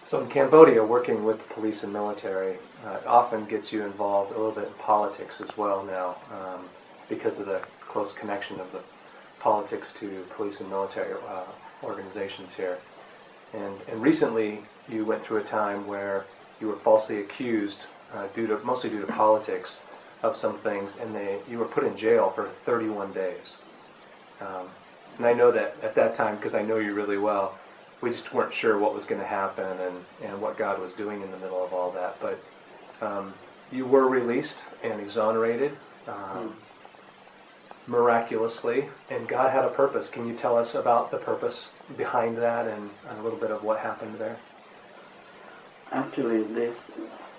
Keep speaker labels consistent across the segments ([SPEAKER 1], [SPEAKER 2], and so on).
[SPEAKER 1] So in Cambodia, working with the police and military often gets you involved a little bit in politics as well now, because of the close connection of the politics to police and military organizations here. And recently, you went through a time where you were falsely accused, mostly due to politics, of some things, and you were put in jail for 31 days. And I know that at that time, because I know you really well, we just weren't sure what was going to happen and what God was doing in the middle of all that. But you were released and exonerated miraculously, and God had a purpose. Can you tell us about the purpose behind that and a little bit of what happened there?
[SPEAKER 2] Actually,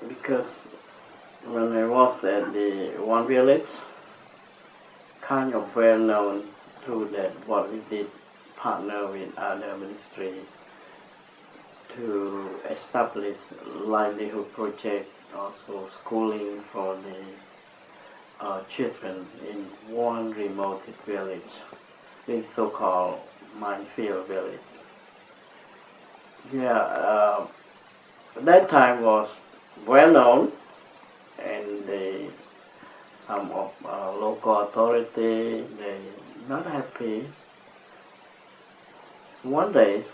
[SPEAKER 2] because when I was at the one village, kind of well known to that what we did partner with other ministry to establish livelihood project, also schooling for the children in one remote village, in so-called minefield village. Yeah, that time was well known, and some of local authority, they not happy. One day,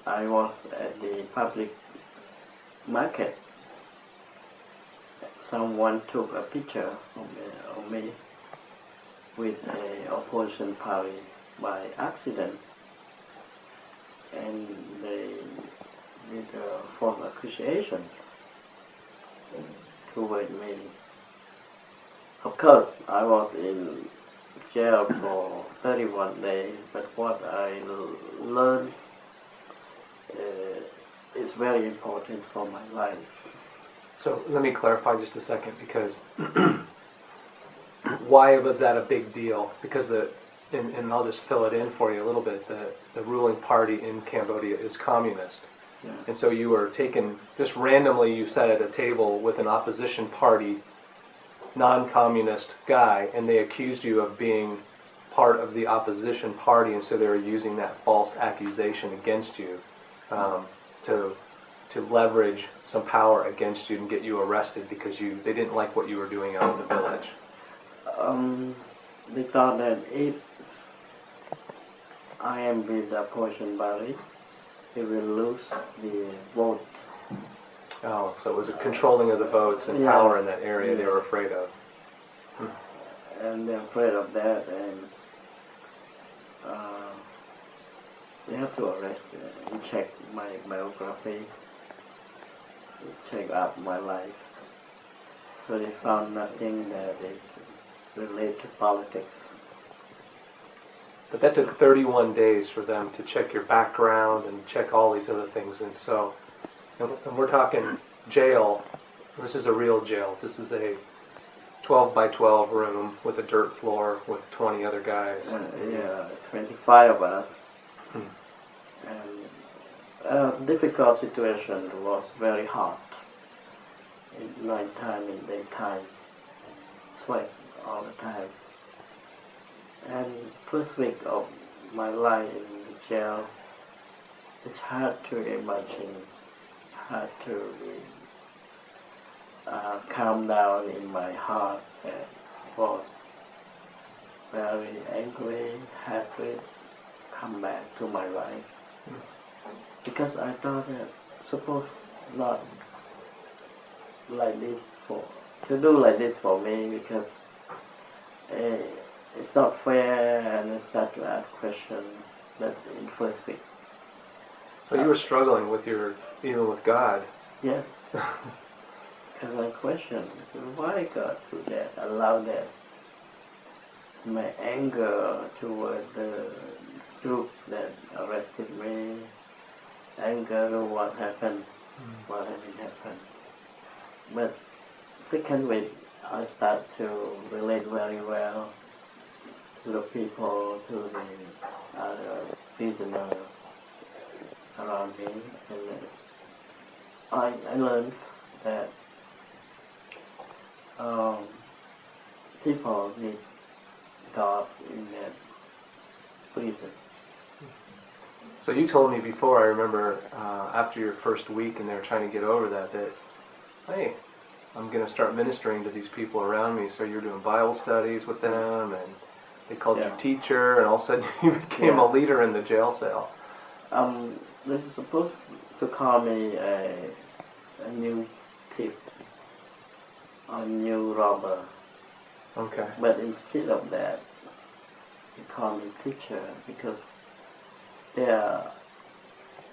[SPEAKER 2] I was at the public market. Someone took a picture of me with an opposition party by accident, and they did a false accusation toward me. Of course, I was in jail for 31 days, but what I learned is very important for my life.
[SPEAKER 1] So let me clarify just a second, because why was that a big deal? Because and I'll just fill it in for you a little bit, the ruling party in Cambodia is communist.
[SPEAKER 2] Yeah.
[SPEAKER 1] And so you were taken, just randomly you sat at a table with an opposition party, non-communist guy, and they accused you of being part of the opposition party, and so they were using that false accusation against you to leverage some power against you and get you arrested because they didn't like what you were doing out in the village.
[SPEAKER 2] They thought that if I am with the opposition party, they will lose the vote.
[SPEAKER 1] Oh, so it was a controlling of the votes and power in that area they were afraid of.
[SPEAKER 2] And they're afraid of that, and they have to arrest and check my biography, check out my life. So they found nothing that is related to politics.
[SPEAKER 1] But that took 31 days for them to check your background and check all these other things. And so, and we're talking jail. This is a real jail. This is a 12 by 12 room with a dirt floor with 20 other guys.
[SPEAKER 2] 25 of us. And difficult situation was very hot. In nighttime, in daytime, sweat all the time. And first week of my life in the jail, it's hard to imagine, hard to calm down in my heart. And was very angry, happy, come back to my life. Because I thought that suppose not like this to do like this for me, because it's not fair, and I start to ask questions that in first week.
[SPEAKER 1] So you were struggling even with God.
[SPEAKER 2] Yes. Because I questioned, why God do that, allow that? My anger toward the troops that arrested me, anger to what happened, what had happened. But second week, I start to relate very well to the people, to the other prisoners around me, and I learned that people need God in that prison.
[SPEAKER 1] So you told me before, I remember, after your first week and they were trying to get over that, hey, I'm going to start ministering to these people around me. So you're doing Bible studies with them, and they called you teacher, and all of a sudden you became a leader in the jail cell.
[SPEAKER 2] They're supposed to call me a new thief, a new robber.
[SPEAKER 1] Okay.
[SPEAKER 2] But instead of that, they call me teacher because there are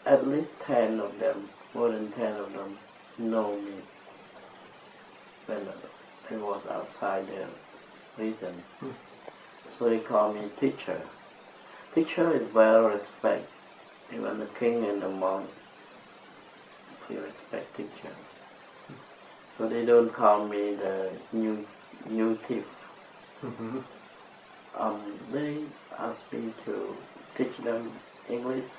[SPEAKER 2] at least 10 of them, more than 10 of them, know me when I was outside the prison. So they call me teacher. Teacher is well respected. Even the king and the monk, they respect teachers. So they don't call me the new thief. They ask me to teach them English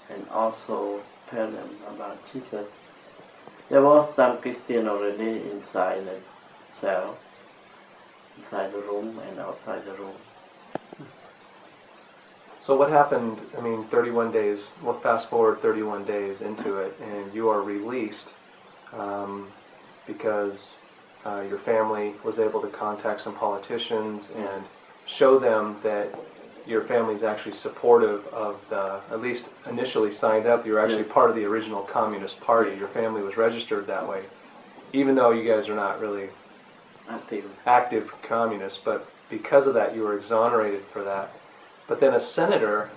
[SPEAKER 2] and also tell them about Jesus. There was some Christian already inside the cell, inside the room and outside the room.
[SPEAKER 1] So what happened, 31 days, we'll fast forward 31 days into it, and you are released because your family was able to contact some politicians and show them that your family is actually supportive of at least initially signed up, you were actually part of the original Communist Party. Your family was registered that way, even though you guys are not really active communists, but because of that you were exonerated for that. But then a senator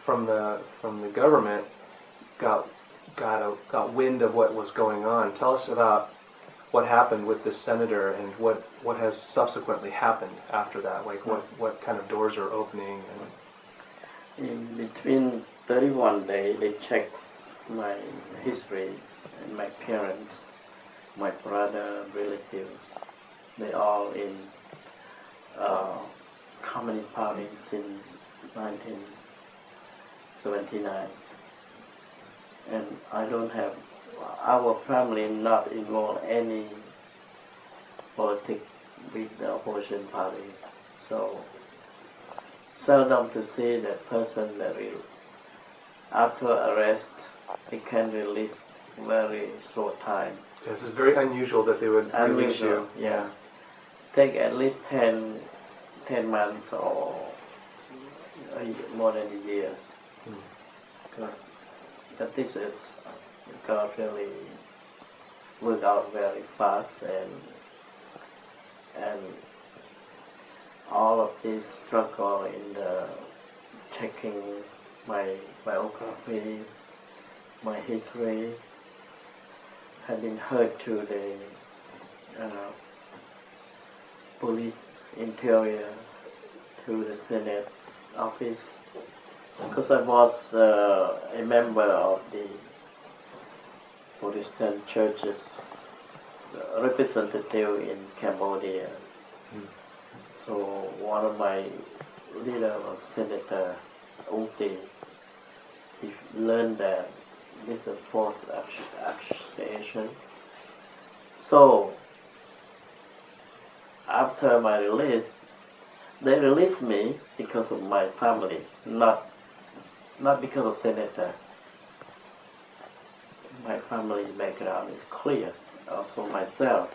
[SPEAKER 1] from the government got wind of what was going on. Tell us about what happened with this senator and what has subsequently happened after that. Like what kind of doors are opening.
[SPEAKER 2] In between 31 days, they checked my history and my parents, my brother, relatives. They all in Communist Party since 1979, and I don't have our family not involved any politics with the opposition party, so seldom to see that person that will after arrest they can release very short time.
[SPEAKER 1] Yes, it's very unusual that they would release you.
[SPEAKER 2] Yeah, take at least 10 months or more than a year. Because this is God really worked out very fast, and all of this struggle in the checking my biography, my history, had been heard to the police interior, to the Senate office, because I was a member of the Protestant churches, representative in Cambodia. So one of my leaders was Senator Duong. He learned that this is a false accusation. So after my release, they released me because of my family, not because of senator. My family background is clear. Also myself,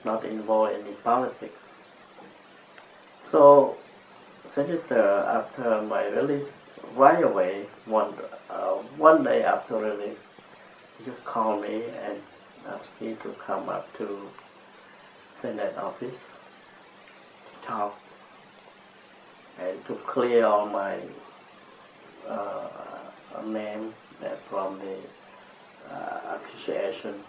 [SPEAKER 2] not involved in politics. So senator, after my release, right away, one day after release, he just called me and asked me to come up to Senate office to talk and to clear all my name from the accusation.